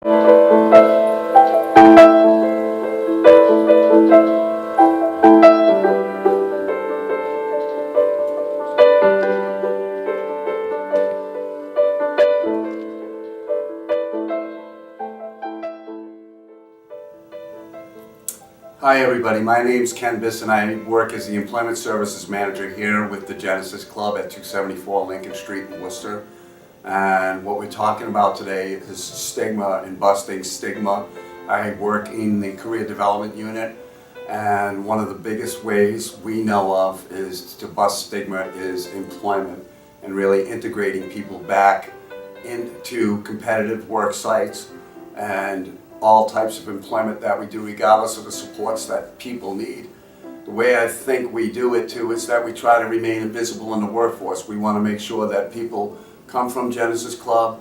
Hi everybody, my name is Ken Bisson. I work as the Employment Services Manager here with the Genesis Club at 274 Lincoln Street in Worcester. And what we're talking about today is stigma and busting stigma. I work in the Career Development Unit, and one of the biggest ways we know of is to bust stigma is employment and really integrating people back into competitive work sites and all types of employment that we do, regardless of the supports that people need. The way I think we do it too is that we try to remain invisible in the workforce. We want to make sure that people come from Genesis Club.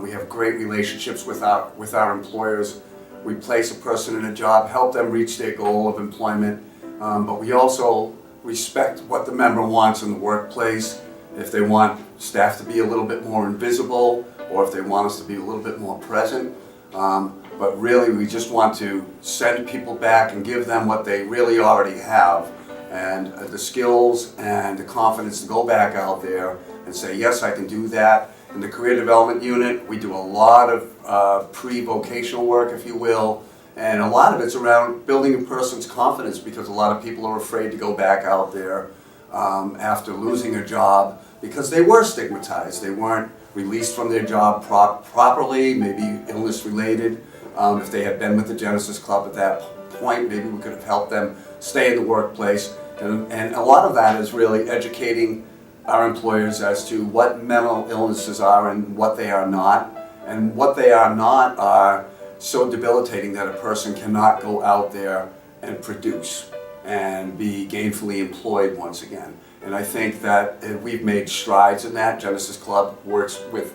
We have great relationships with our employers. We place a person in a job, help them reach their goal of employment, but we also respect what the member wants in the workplace. If they want staff to be a little bit more invisible, or if they want us to be a little bit more present. But really we just want to send people back and give them what they really already have, and the skills and the confidence to go back out there and say, yes, I can do that. In the Career Development Unit, we do a lot of pre-vocational work, if you will, and a lot of it's around building a person's confidence, because a lot of people are afraid to go back out there after losing a job because they were stigmatized. They weren't released from their job properly, maybe illness related. If they had been with the Genesis Club at that point, maybe we could have helped them stay in the workplace. And a lot of that is really educating our employers as to what mental illnesses are and what they are not. And what they are not are so debilitating that a person cannot go out there and produce and be gainfully employed once again. And I think that we've made strides in that. Genesis Club works with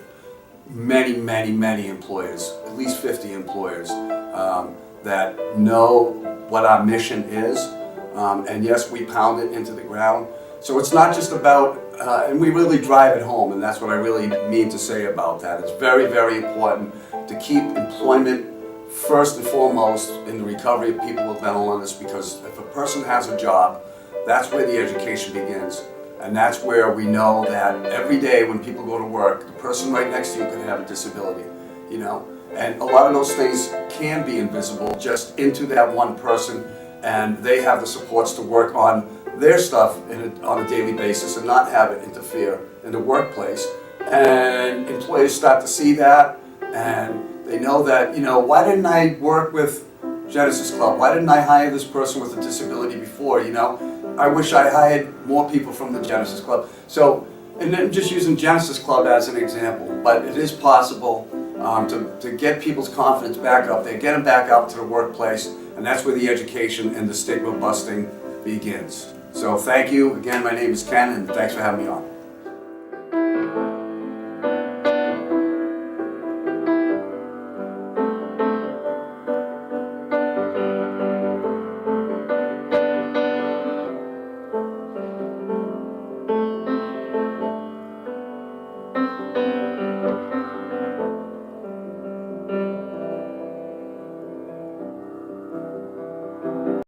many employers, at least 50 employers, that know what our mission is. And yes, we pound it into the ground. So it's not just about, and we really drive it home, and that's what I really mean to say about that. It's very important to keep employment first and foremost in the recovery of people with mental illness, because if a person has a job, that's where the education begins. And that's where we know that every day when people go to work, the person right next to you could have a disability, you know? And a lot of those things can be invisible just into that one person, and they have the supports to work on their stuff on a daily basis and not have it interfere in the workplace. And employees start to see that, and they know that, you know, why didn't I work with Genesis Club? Why didn't I hire this person with a disability before, you know? I wish I hired more people from the Genesis Club. So, and then just using Genesis Club as an example, but it is possible to get people's confidence back up there, get them back out to the workplace, and that's where the education and the stigma busting begins. So thank you. Again, my name is Ken, and thanks for having me on.